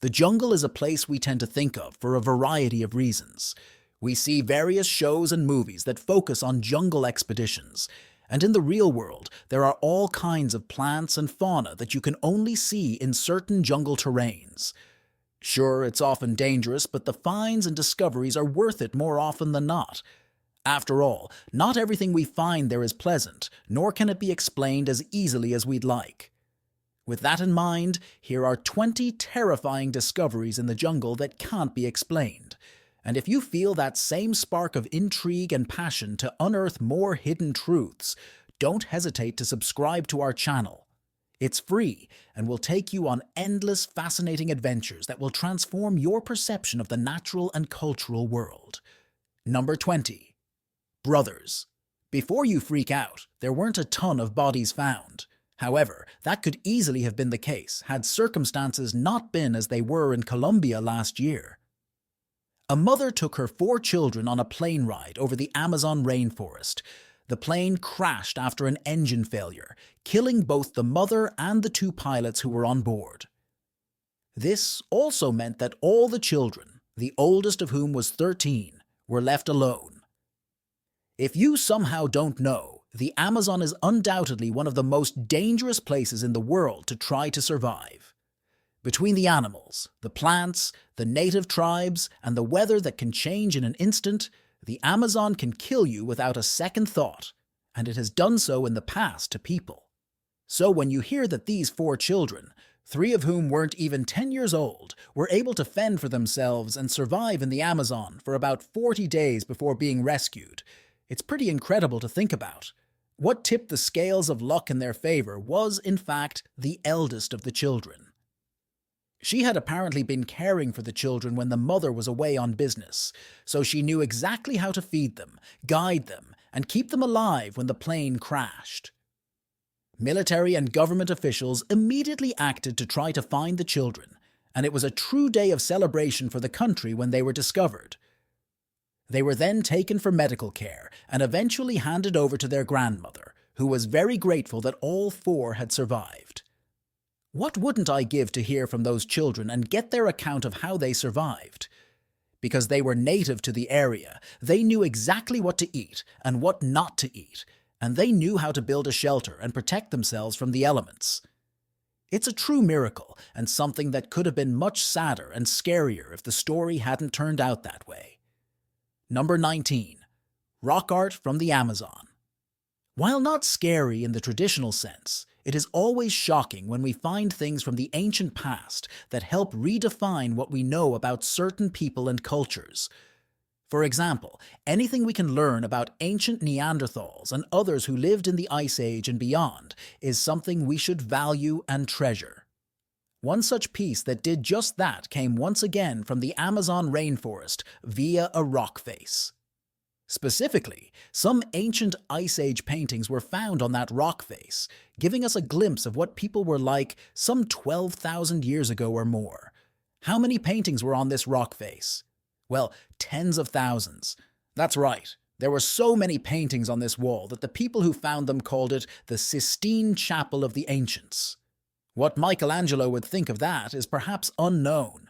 The jungle is a place we tend to think of for a variety of reasons. We see various shows and movies that focus on jungle expeditions, and in the real world, there are all kinds of plants and fauna that you can only see in certain jungle terrains. Sure, it's often dangerous, but the finds and discoveries are worth it more often than not. After all, not everything we find there is pleasant, nor can it be explained as easily as we'd like. With that in mind, here are 20 terrifying discoveries in the jungle that can't be explained. And if you feel that same spark of intrigue and passion to unearth more hidden truths, don't hesitate to subscribe to our channel. It's free and will take you on endless fascinating adventures that will transform your perception of the natural and cultural world. Number 20. Brothers. Before you freak out, there weren't a ton of bodies found. However, that could easily have been the case had circumstances not been as they were in Colombia last year. A mother took her 4 children on a plane ride over the Amazon rainforest. The plane crashed after an engine failure, killing both the mother and the 2 pilots who were on board. This also meant that all the children, the oldest of whom was 13, were left alone. If you somehow don't know, the Amazon is undoubtedly one of the most dangerous places in the world to try to survive. Between the animals, the plants, the native tribes, and the weather that can change in an instant, the Amazon can kill you without a second thought, and it has done so in the past to people. So when you hear that these 4 children, 3 of whom weren't even 10 years old, were able to fend for themselves and survive in the Amazon for about 40 days before being rescued, it's pretty incredible to think about. What tipped the scales of luck in their favor was, in fact, the eldest of the children. She had apparently been caring for the children when the mother was away on business, so she knew exactly how to feed them, guide them, and keep them alive when the plane crashed. Military and government officials immediately acted to try to find the children, and it was a true day of celebration for the country when they were discovered. They were then taken for medical care and eventually handed over to their grandmother, who was very grateful that all 4 had survived. What wouldn't I give to hear from those children and get their account of how they survived? Because they were native to the area, they knew exactly what to eat and what not to eat, and they knew how to build a shelter and protect themselves from the elements. It's a true miracle and something that could have been much sadder and scarier if the story hadn't turned out that way. Number 19. Rock art from the Amazon. While not scary in the traditional sense, it is always shocking when we find things from the ancient past that help redefine what we know about certain people and cultures. For example, anything we can learn about ancient Neanderthals and others who lived in the Ice Age and beyond is something we should value and treasure. One such piece that did just that came once again from the Amazon rainforest via a rock face. Specifically, some ancient Ice Age paintings were found on that rock face, giving us a glimpse of what people were like some 12,000 years ago or more. How many paintings were on this rock face? Well, tens of thousands. That's right, there were so many paintings on this wall that the people who found them called it the Sistine Chapel of the Ancients. What Michelangelo would think of that is perhaps unknown.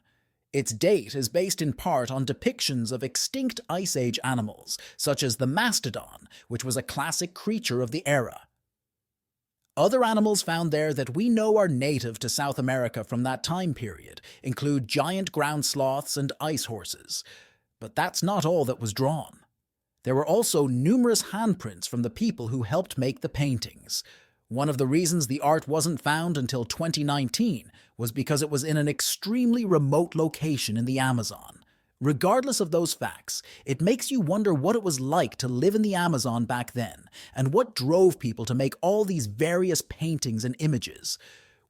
Its date is based in part on depictions of extinct Ice Age animals, such as the mastodon, which was a classic creature of the era. Other animals found there that we know are native to South America from that time period include giant ground sloths and ice horses. But that's not all that was drawn. There were also numerous handprints from the people who helped make the paintings. One of the reasons the art wasn't found until 2019 was because it was in an extremely remote location in the Amazon. Regardless of those facts, it makes you wonder what it was like to live in the Amazon back then, and what drove people to make all these various paintings and images.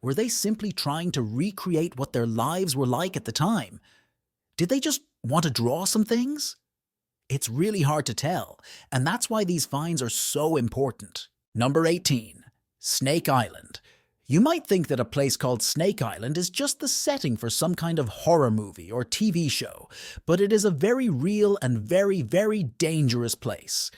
Were they simply trying to recreate what their lives were like at the time? Did they just want to draw some things? It's really hard to tell, and that's why these finds are so important. Number 18. Snake Island. You might think that a place called Snake Island is just the setting for some kind of horror movie or TV show, but it is a very real and very, very dangerous place.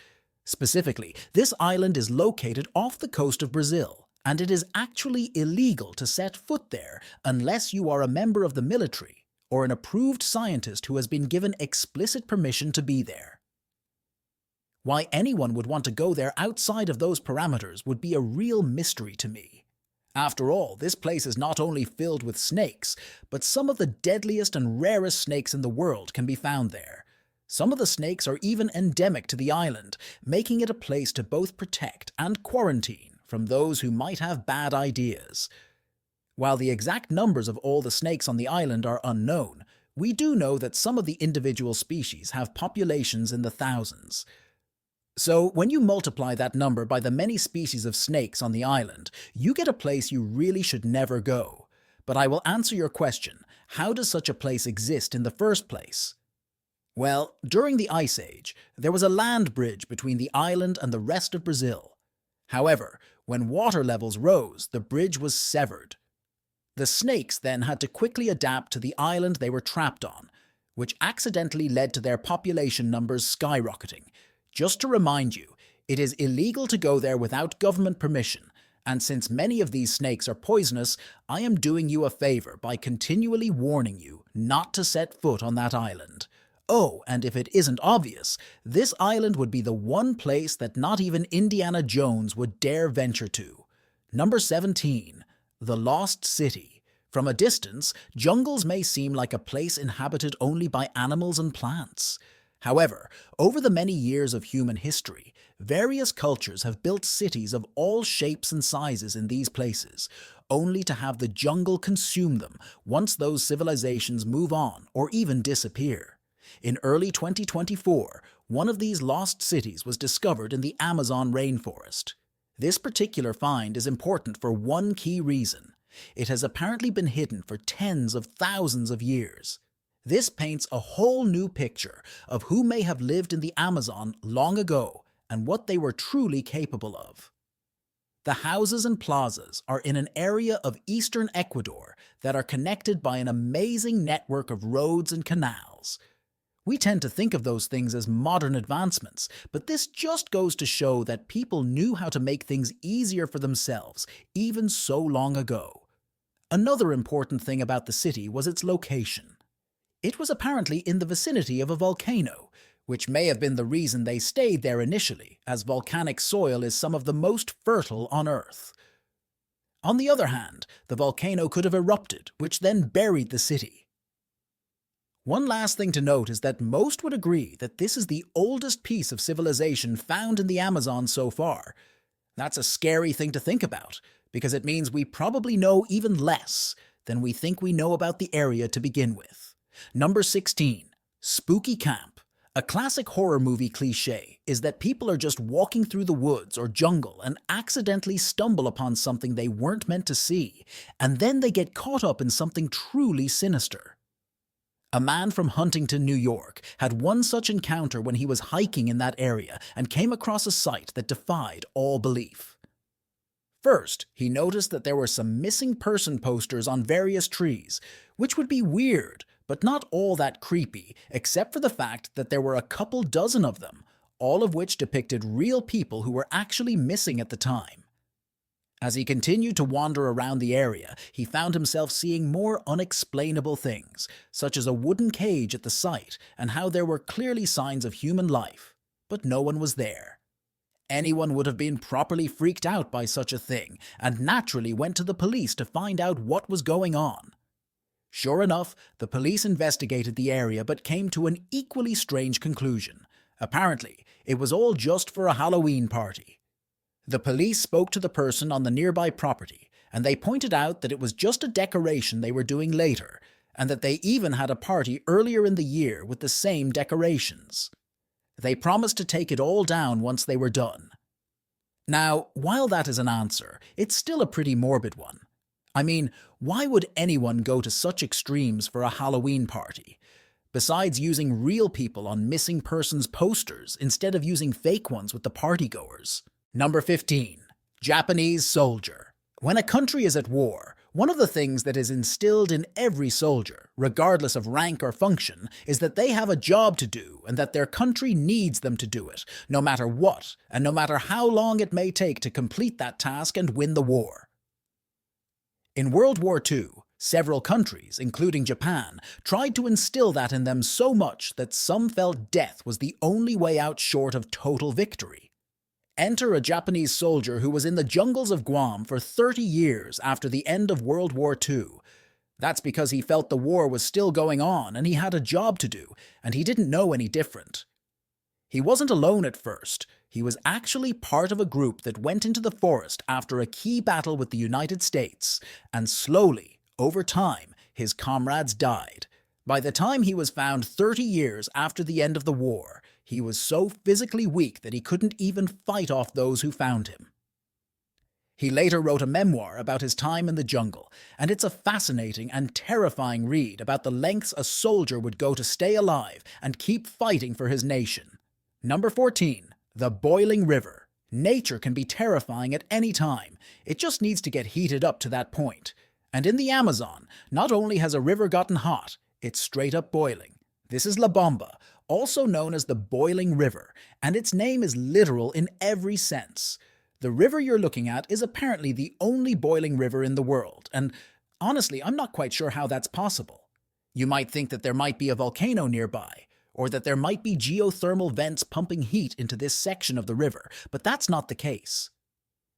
Specifically, this island is located off the coast of Brazil, and it is actually illegal to set foot there unless you are a member of the military or an approved scientist who has been given explicit permission to be there. Why anyone would want to go there outside of those parameters would be a real mystery to me. After all, this place is not only filled with snakes, but some of the deadliest and rarest snakes in the world can be found there. Some of the snakes are even endemic to the island, making it a place to both protect and quarantine from those who might have bad ideas. While the exact numbers of all the snakes on the island are unknown, we do know that some of the individual species have populations in the thousands. So, when you multiply that number by the many species of snakes on the island, you get a place you really should never go. But I will answer your question, how does such a place exist in the first place? Well, during the Ice Age, there was a land bridge between the island and the rest of Brazil. However, when water levels rose, the bridge was severed. The snakes then had to quickly adapt to the island they were trapped on, which accidentally led to their population numbers skyrocketing. Just to remind you, it is illegal to go there without government permission, and since many of these snakes are poisonous, I am doing you a favor by continually warning you not to set foot on that island. Oh, and if it isn't obvious, this island would be the one place that not even Indiana Jones would dare venture to. Number 17. The Lost City. From a distance, jungles may seem like a place inhabited only by animals and plants. However, over the many years of human history, various cultures have built cities of all shapes and sizes in these places, only to have the jungle consume them once those civilizations move on or even disappear. In early 2024, one of these lost cities was discovered in the Amazon rainforest. This particular find is important for one key reason. It has apparently been hidden for tens of thousands of years. This paints a whole new picture of who may have lived in the Amazon long ago and what they were truly capable of. The houses and plazas are in an area of eastern Ecuador that are connected by an amazing network of roads and canals. We tend to think of those things as modern advancements, but this just goes to show that people knew how to make things easier for themselves even so long ago. Another important thing about the city was its location. It was apparently in the vicinity of a volcano, which may have been the reason they stayed there initially, as volcanic soil is some of the most fertile on Earth. On the other hand, the volcano could have erupted, which then buried the city. One last thing to note is that most would agree that this is the oldest piece of civilization found in the Amazon so far. That's a scary thing to think about, because it means we probably know even less than we think we know about the area to begin with. Number 16. Spooky Camp. A classic horror movie cliché is that people are just walking through the woods or jungle and accidentally stumble upon something they weren't meant to see, and then they get caught up in something truly sinister. A man from Huntington, New York, had one such encounter when he was hiking in that area and came across a sight that defied all belief. First, he noticed that there were some missing person posters on various trees, which would be weird, but not all that creepy, except for the fact that there were a couple dozen of them, all of which depicted real people who were actually missing at the time. As he continued to wander around the area, he found himself seeing more unexplainable things, such as a wooden cage at the site and how there were clearly signs of human life, but no one was there. Anyone would have been properly freaked out by such a thing and naturally went to the police to find out what was going on. Sure enough, the police investigated the area but came to an equally strange conclusion. Apparently, it was all just for a Halloween party. The police spoke to the person on the nearby property, and they pointed out that it was just a decoration they were doing later, and that they even had a party earlier in the year with the same decorations. They promised to take it all down once they were done. Now, while that is an answer, it's still a pretty morbid one. I mean, why would anyone go to such extremes for a Halloween party? Besides using real people on missing persons posters instead of using fake ones with the partygoers. Number 15. Japanese soldier. When a country is at war, One of the things that is instilled in every soldier, regardless of rank or function, is that they have a job to do and that their country needs them to do it, no matter what, and no matter how long it may take to complete that task and win the war. In World War II, several countries, including Japan, tried to instill that in them so much that some felt death was the only way out short of total victory. Enter a Japanese soldier who was in the jungles of Guam for 30 years after the end of World War II. That's because he felt the war was still going on and he had a job to do, and he didn't know any different. He wasn't alone at first. He was actually part of a group that went into the forest after a key battle with the United States, and slowly, over time, his comrades died. By the time he was found 30 years after the end of the war, he was so physically weak that he couldn't even fight off those who found him. He later wrote a memoir about his time in the jungle, and it's a fascinating and terrifying read about the lengths a soldier would go to stay alive and keep fighting for his nation. Number 14. The Boiling River. Nature can be terrifying at any time. It just needs to get heated up to that point. And in the Amazon, not only has a river gotten hot, it's straight up boiling. This is La Bomba, also known as the Boiling River, and its name is literal in every sense. The river you're looking at is apparently the only boiling river in the world, and honestly, I'm not quite sure how that's possible. You might think that there might be a volcano nearby, or that there might be geothermal vents pumping heat into this section of the river, but that's not the case.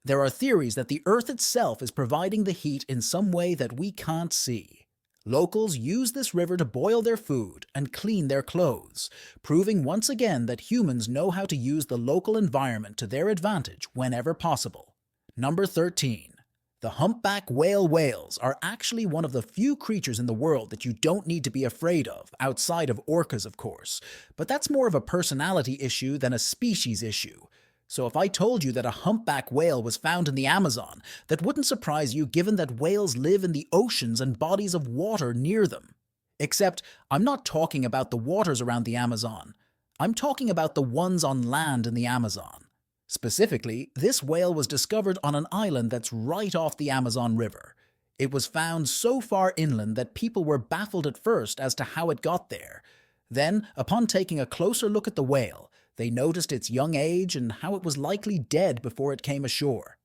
There are theories that the Earth itself is providing the heat in some way that we can't see. Locals use this river to boil their food and clean their clothes, proving once again that humans know how to use the local environment to their advantage whenever possible. Number 13. The humpback whale whales are actually one of the few creatures in the world that you don't need to be afraid of, outside of orcas, of course. But that's more of a personality issue than a species issue. So if I told you that a humpback whale was found in the Amazon, that wouldn't surprise you given that whales live in the oceans and bodies of water near them. Except, I'm not talking about the waters around the Amazon. I'm talking about the ones on land in the Amazon. Specifically, this whale was discovered on an island that's right off the Amazon River. It was found so far inland that people were baffled at first as to how it got there. Then, upon taking a closer look at the whale, they noticed its young age and how it was likely dead before it came ashore.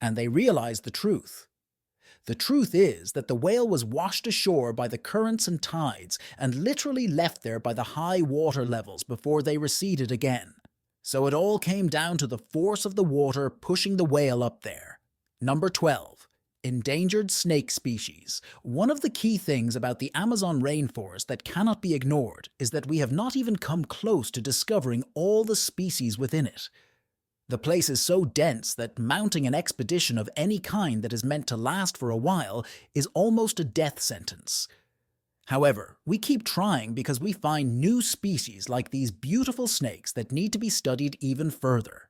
And they realized the truth. The truth is that the whale was washed ashore by the currents and tides and literally left there by the high water levels before they receded again. So it all came down to the force of the water pushing the whale up there. Number 12. Endangered snake species. One of the key things about the Amazon rainforest that cannot be ignored is that we have not even come close to discovering all the species within it. The place is so dense that mounting an expedition of any kind that is meant to last for a while is almost a death sentence. However, we keep trying because we find new species like these beautiful snakes that need to be studied even further.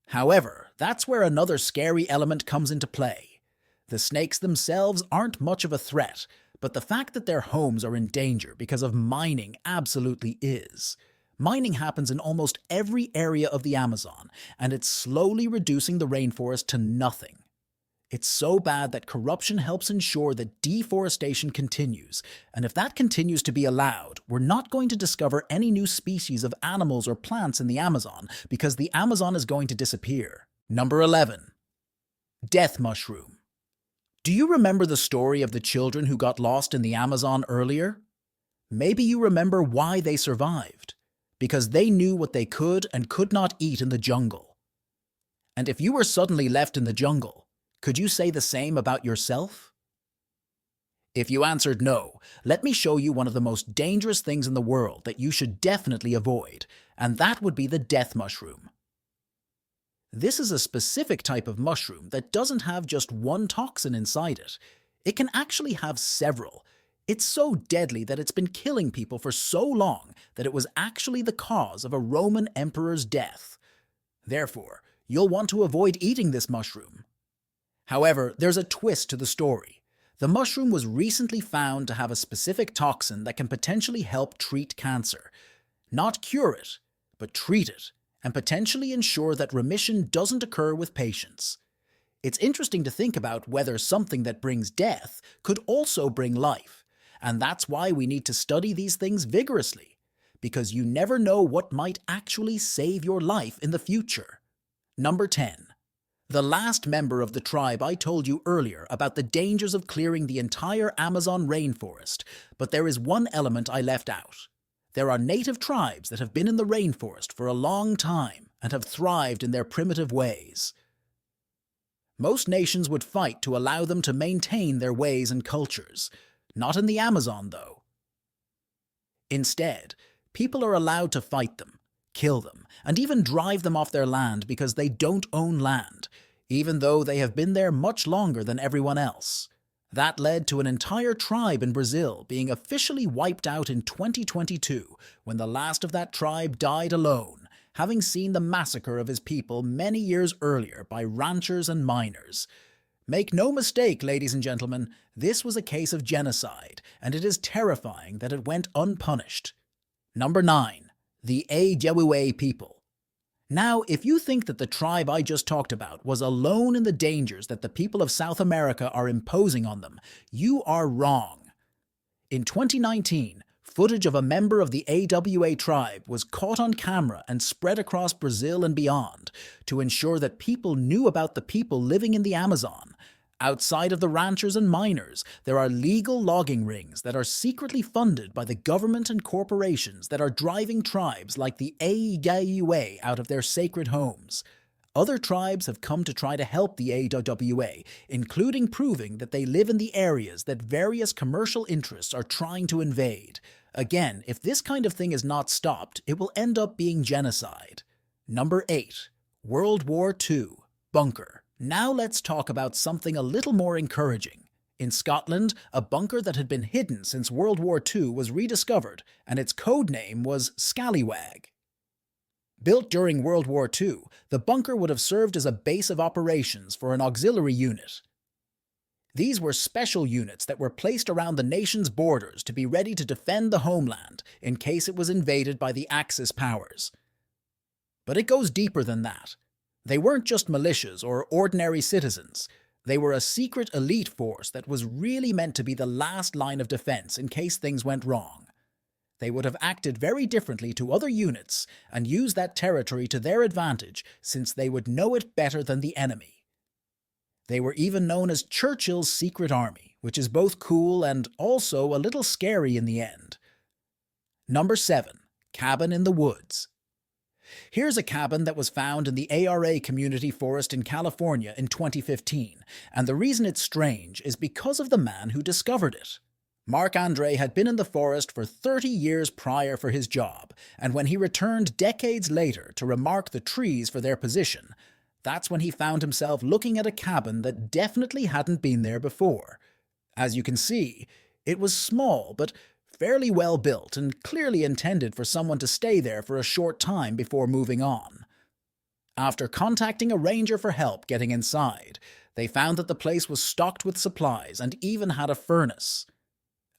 However, that's where another scary element comes into play. The snakes themselves aren't much of a threat, but the fact that their homes are in danger because of mining absolutely is. Mining happens in almost every area of the Amazon, and it's slowly reducing the rainforest to nothing. It's so bad that corruption helps ensure that deforestation continues, and if that continues to be allowed, we're not going to discover any new species of animals or plants in the Amazon because the Amazon is going to disappear. Number 11. Death mushroom. Do you remember the story of the children who got lost in the Amazon earlier? Maybe you remember why they survived. Because they knew what they could and could not eat in the jungle. And if you were suddenly left in the jungle, could you say the same about yourself? If you answered no, let me show you one of the most dangerous things in the world that you should definitely avoid, and that would be the death mushroom. This is a specific type of mushroom that doesn't have just one toxin inside it. It can actually have several. It's so deadly that it's been killing people for so long that it was actually the cause of a Roman emperor's death. Therefore, you'll want to avoid eating this mushroom. However, there's a twist to the story. The mushroom was recently found to have a specific toxin that can potentially help treat cancer. Not cure it, but treat it, and potentially ensure that remission doesn't occur with patients. It's interesting to think about whether something that brings death could also bring life, and that's why we need to study these things vigorously, because you never know what might actually save your life in the future. Number 10. The last member of the tribe I told you earlier about the dangers of clearing the entire Amazon rainforest, but there is one element I left out. There are native tribes that have been in the rainforest for a long time and have thrived in their primitive ways. Most nations would fight to allow them to maintain their ways and cultures. Not in the Amazon, though. Instead, people are allowed to fight them, kill them, and even drive them off their land because they don't own land, even though they have been there much longer than everyone else. That led to an entire tribe in Brazil being officially wiped out in 2022 when the last of that tribe died alone, having seen the massacre of his people many years earlier by ranchers and miners. Make no mistake, ladies and gentlemen, this was a case of genocide, and it is terrifying that it went unpunished. Number 9. The Ajewue people. Now, if you think that the tribe I just talked about was alone in the dangers that the people of South America are imposing on them, you are wrong. In 2019, footage of a member of the AWA tribe was caught on camera and spread across Brazil and beyond to ensure that people knew about the people living in the Amazon. Outside of the ranchers and miners, there are legal logging rings that are secretly funded by the government and corporations that are driving tribes like the AWA out of their sacred homes. Other tribes have come to try to help the AWA, including proving that they live in the areas that various commercial interests are trying to invade. Again, if this kind of thing is not stopped, it will end up being genocide. Number 8. World War II. Bunker. Now let's talk about something a little more encouraging. In Scotland, a bunker that had been hidden since World War II was rediscovered, and its code name was Scallywag. Built during World War II, the bunker would have served as a base of operations for an auxiliary unit. These were special units that were placed around the nation's borders to be ready to defend the homeland in case it was invaded by the Axis powers. But it goes deeper than that. They weren't just militias or ordinary citizens. They were a secret elite force that was really meant to be the last line of defense in case things went wrong. They would have acted very differently to other units and used that territory to their advantage since they would know it better than the enemy. They were even known as Churchill's Secret Army, which is both cool and also a little scary in the end. Number 7. Cabin in the Woods. Here's a cabin that was found in the ARA Community Forest in California in 2015, and the reason it's strange is because of the man who discovered it. Marc Andre had been in the forest for 30 years prior for his job, and when he returned decades later to remark the trees for their position, that's when he found himself looking at a cabin that definitely hadn't been there before. As you can see, it was small but fairly well built and clearly intended for someone to stay there for a short time before moving on. After contacting a ranger for help getting inside, they found that the place was stocked with supplies and even had a furnace.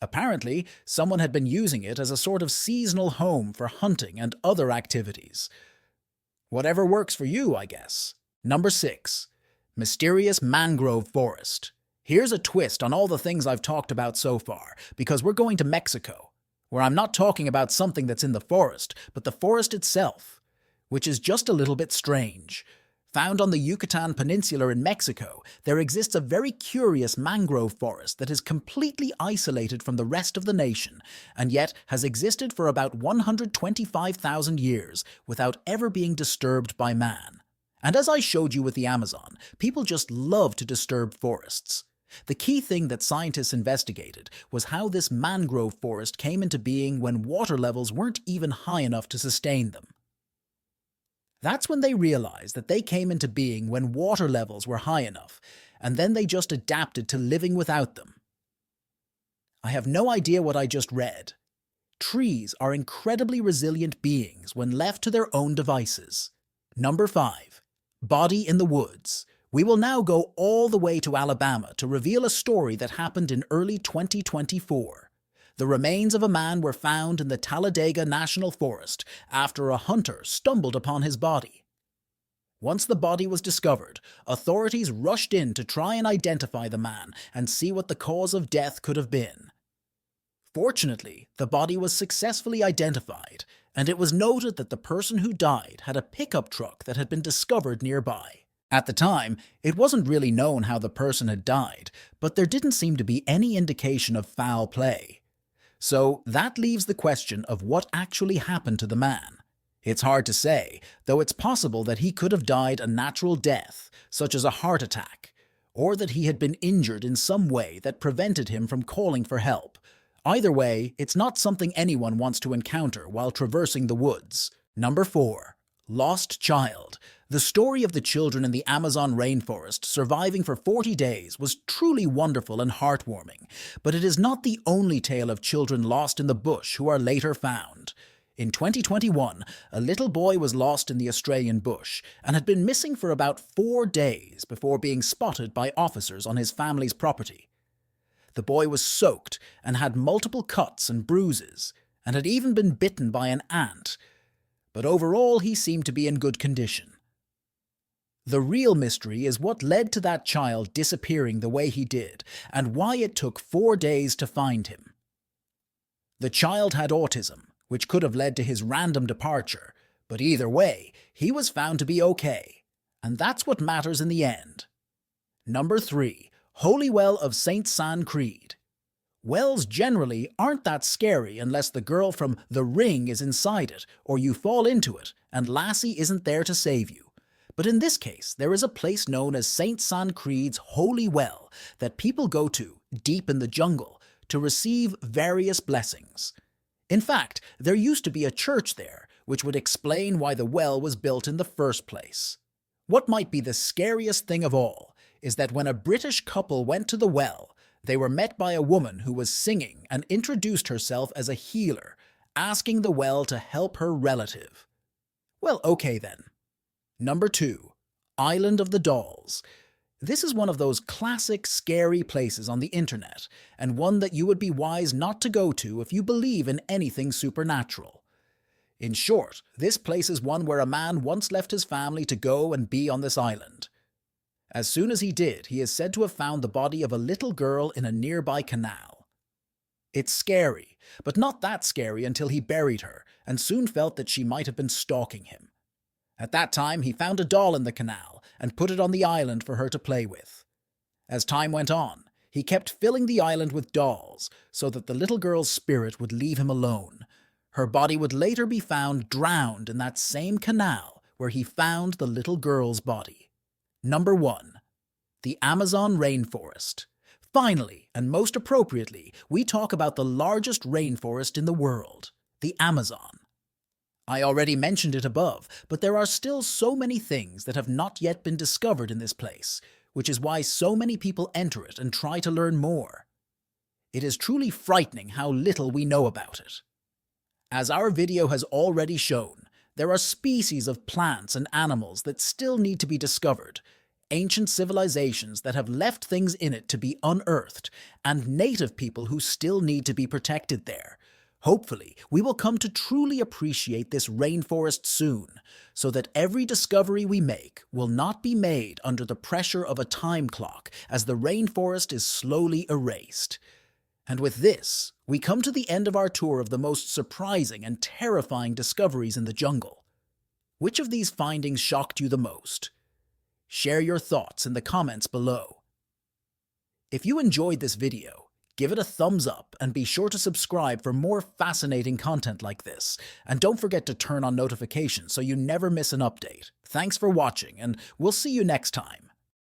Apparently, someone had been using it as a sort of seasonal home for hunting and other activities. Whatever works for you, I guess. Number 6. Mysterious mangrove forest. Here's a twist on all the things I've talked about so far, because we're going to Mexico, where I'm not talking about something that's in the forest, but the forest itself, which is just a little bit strange. Found on the Yucatan Peninsula in Mexico, there exists a very curious mangrove forest that is completely isolated from the rest of the nation, and yet has existed for about 125,000 years without ever being disturbed by man. And as I showed you with the Amazon, people just love to disturb forests. The key thing that scientists investigated was how this mangrove forest came into being when water levels weren't even high enough to sustain them. That's when they realized that they came into being when water levels were high enough, and then they just adapted to living without them. I have no idea what I just read. Trees are incredibly resilient beings when left to their own devices. Number 5. Body in the Woods. We will now go all the way to Alabama to reveal a story that happened in early 2024. The remains of a man were found in the Talladega National Forest after a hunter stumbled upon his body. Once the body was discovered, authorities rushed in to try and identify the man and see what the cause of death could have been. Fortunately, the body was successfully identified, and it was noted that the person who died had a pickup truck that had been discovered nearby. At the time, it wasn't really known how the person had died, but there didn't seem to be any indication of foul play. So that leaves the question of what actually happened to the man. It's hard to say, though it's possible that he could have died a natural death, such as a heart attack, or that he had been injured in some way that prevented him from calling for help. Either way, it's not something anyone wants to encounter while traversing the woods. Number 4. Lost Child. The story of the children in the Amazon rainforest surviving for 40 days was truly wonderful and heartwarming, but it is not the only tale of children lost in the bush who are later found. In 2021, a little boy was lost in the Australian bush and had been missing for about 4 days before being spotted by officers on his family's property. The boy was soaked and had multiple cuts and bruises, and had even been bitten by an ant, but overall he seemed to be in good condition. The real mystery is what led to that child disappearing the way he did, and why it took 4 days to find him. The child had autism, which could have led to his random departure, but either way, he was found to be okay, and that's what matters in the end. Number 3. Holy Well of St. San Creed. Wells generally aren't that scary unless the girl from The Ring is inside it, or you fall into it, and Lassie isn't there to save you. But in this case, there is a place known as St. San Creed's Holy Well that people go to, deep in the jungle, to receive various blessings. In fact, there used to be a church there, which would explain why the well was built in the first place. What might be the scariest thing of all is that when a British couple went to the well, they were met by a woman who was singing and introduced herself as a healer, asking the well to help her relative. Well, okay then. Number 2. Island of the Dolls. This is one of those classic scary places on the internet, and one that you would be wise not to go to if you believe in anything supernatural. In short, this place is one where a man once left his family to go and be on this island. As soon as he did, he is said to have found the body of a little girl in a nearby canal. It's scary, but not that scary until he buried her and soon felt that she might have been stalking him. At that time, he found a doll in the canal and put it on the island for her to play with. As time went on, he kept filling the island with dolls so that the little girl's spirit would leave him alone. Her body would later be found drowned in that same canal where he found the little girl's body. Number 1. The Amazon rainforest. Finally, and most appropriately, we talk about the largest rainforest in the world, the Amazon. I already mentioned it above, but there are still so many things that have not yet been discovered in this place, which is why so many people enter it and try to learn more. It is truly frightening how little we know about it. As our video has already shown, there are species of plants and animals that still need to be discovered, ancient civilizations that have left things in it to be unearthed, and native people who still need to be protected there. Hopefully, we will come to truly appreciate this rainforest soon, so that every discovery we make will not be made under the pressure of a time clock as the rainforest is slowly erased. And with this, we come to the end of our tour of the most surprising and terrifying discoveries in the jungle. Which of these findings shocked you the most? Share your thoughts in the comments below. If you enjoyed this video, give it a thumbs up and be sure to subscribe for more fascinating content like this. And don't forget to turn on notifications so you never miss an update. Thanks for watching, and we'll see you next time.